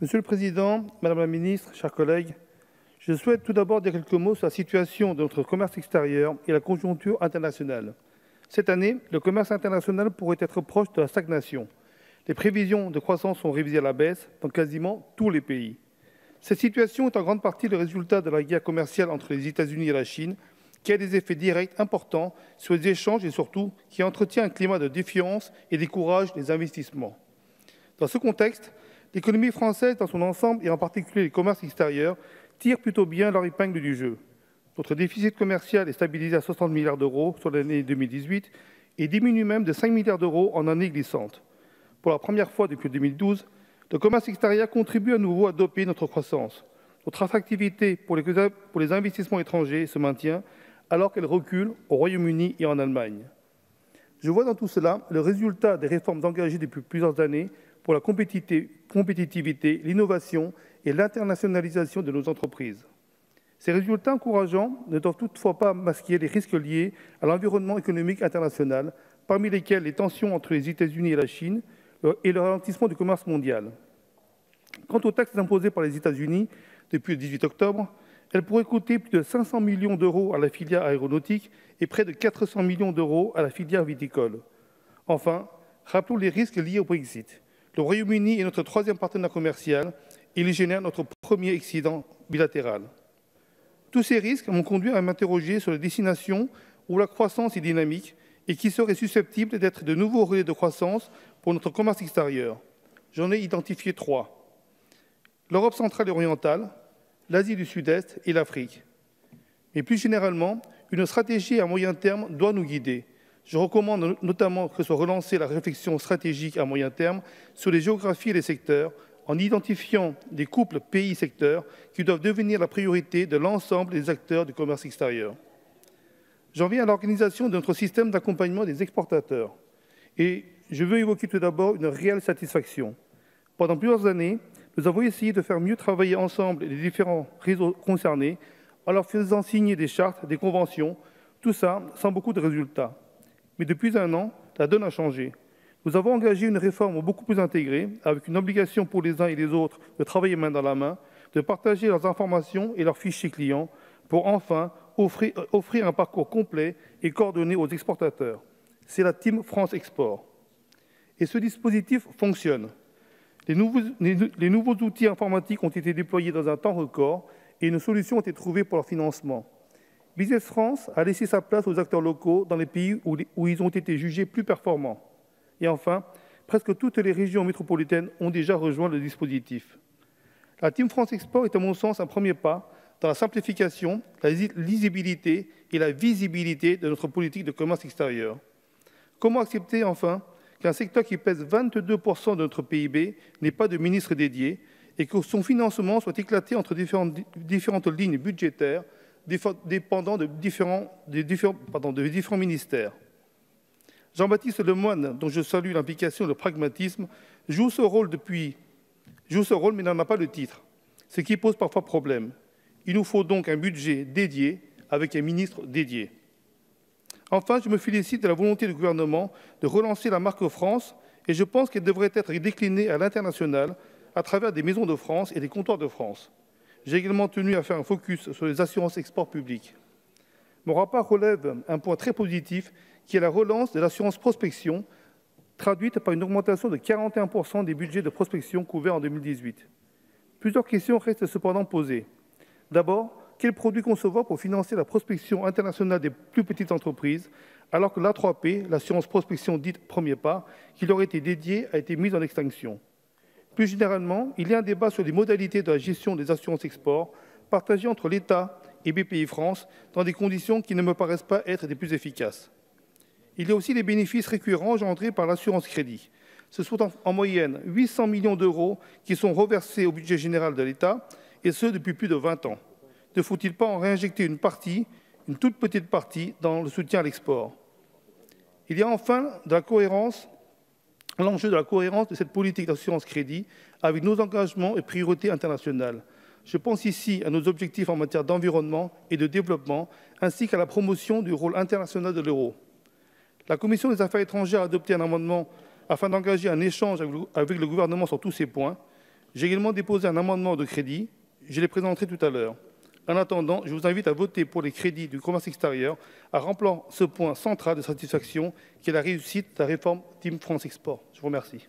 Monsieur le Président, Madame la Ministre, chers collègues, je souhaite tout d'abord dire quelques mots sur la situation de notre commerce extérieur et la conjoncture internationale. Cette année, le commerce international pourrait être proche de la stagnation. Les prévisions de croissance sont révisées à la baisse dans quasiment tous les pays. Cette situation est en grande partie le résultat de la guerre commerciale entre les États-Unis et la Chine, qui a des effets directs importants sur les échanges et surtout qui entretient un climat de défiance et décourage les investissements. Dans ce contexte, l'économie française dans son ensemble et en particulier les commerces extérieurs tirent plutôt bien leur épingle du jeu. Notre déficit commercial est stabilisé à 60 milliards d'euros sur l'année 2018 et diminue même de 5 milliards d'euros en année glissante. Pour la première fois depuis 2012, le commerce extérieur contribue à nouveau à doper notre croissance. Notre attractivité pour les investissements étrangers se maintient alors qu'elle recule au Royaume-Uni et en Allemagne. Je vois dans tout cela le résultat des réformes engagées depuis plusieurs années pour la compétitivité, l'innovation et l'internationalisation de nos entreprises. Ces résultats encourageants ne doivent toutefois pas masquer les risques liés à l'environnement économique international, parmi lesquels les tensions entre les États-Unis et la Chine et le ralentissement du commerce mondial. Quant aux taxes imposées par les États-Unis depuis le 18 octobre, elles pourraient coûter plus de 500 millions d'euros à la filière aéronautique et près de 400 millions d'euros à la filière viticole. Enfin, rappelons les risques liés au Brexit. Le Royaume-Uni est notre troisième partenaire commercial et il génère notre premier excédent bilatéral. Tous ces risques m'ont conduit à m'interroger sur les destinations où la croissance est dynamique et qui seraient susceptibles d'être de nouveaux relais de croissance pour notre commerce extérieur. J'en ai identifié 3. L'Europe centrale et orientale, l'Asie du Sud-Est et l'Afrique. Mais plus généralement, une stratégie à moyen terme doit nous guider. Je recommande notamment que soit relancée la réflexion stratégique à moyen terme sur les géographies et les secteurs, en identifiant des couples pays-secteurs qui doivent devenir la priorité de l'ensemble des acteurs du commerce extérieur. J'en viens à l'organisation de notre système d'accompagnement des exportateurs. Et je veux évoquer tout d'abord une réelle satisfaction. Pendant plusieurs années, nous avons essayé de faire mieux travailler ensemble les différents réseaux concernés en leur faisant signer des chartes, des conventions, tout ça sans beaucoup de résultats. Mais depuis un an, la donne a changé. Nous avons engagé une réforme beaucoup plus intégrée, avec une obligation pour les uns et les autres de travailler main dans la main, de partager leurs informations et leurs fichiers clients, pour enfin offrir un parcours complet et coordonné aux exportateurs. C'est la Team France Export. Et ce dispositif fonctionne. Les nouveaux outils informatiques ont été déployés dans un temps record et une solution a été trouvée pour leur financement. Business France a laissé sa place aux acteurs locaux dans les pays où ils ont été jugés plus performants. Et enfin, presque toutes les régions métropolitaines ont déjà rejoint le dispositif. La Team France Export est à mon sens un premier pas dans la simplification, la lisibilité et la visibilité de notre politique de commerce extérieur. Comment accepter enfin qu'un secteur qui pèse 22% de notre PIB n'ait pas de ministre dédié et que son financement soit éclaté entre différentes lignes budgétaires dépendant de différents ministères. Jean-Baptiste Lemoyne, dont je salue l'implication et le pragmatisme, joue ce rôle mais n'en a pas le titre, ce qui pose parfois problème. Il nous faut donc un budget dédié avec un ministre dédié. Enfin, je me félicite de la volonté du gouvernement de relancer la marque France et je pense qu'elle devrait être déclinée à l'international à travers des maisons de France et des comptoirs de France. J'ai également tenu à faire un focus sur les assurances export publiques. Mon rapport relève un point très positif qui est la relance de l'assurance prospection, traduite par une augmentation de 41% des budgets de prospection couverts en 2018. Plusieurs questions restent cependant posées. D'abord, quel produit concevoir pour financer la prospection internationale des plus petites entreprises, alors que l'A3P, l'assurance prospection dite premier pas, qui leur était dédiée, a été mise en extinction. Plus généralement, il y a un débat sur les modalités de la gestion des assurances export, partagées entre l'État et BPI France, dans des conditions qui ne me paraissent pas être des plus efficaces. Il y a aussi les bénéfices récurrents engendrés par l'assurance crédit. Ce sont en moyenne 800 millions d'euros qui sont reversés au budget général de l'État, et ce depuis plus de 20 ans. Ne faut-il pas en réinjecter une partie, une toute petite partie, dans le soutien à l'export? Il y a enfin l'enjeu de la cohérence de cette politique d'assurance crédit avec nos engagements et priorités internationales. Je pense ici à nos objectifs en matière d'environnement et de développement, ainsi qu'à la promotion du rôle international de l'euro. La Commission des affaires étrangères a adopté un amendement afin d'engager un échange avec le gouvernement sur tous ces points. J'ai également déposé un amendement de crédit. Je les présenterai tout à l'heure. En attendant, je vous invite à voter pour les crédits du commerce extérieur, à remplir ce point central de satisfaction qui est la réussite de la réforme Team France Export. Je vous remercie.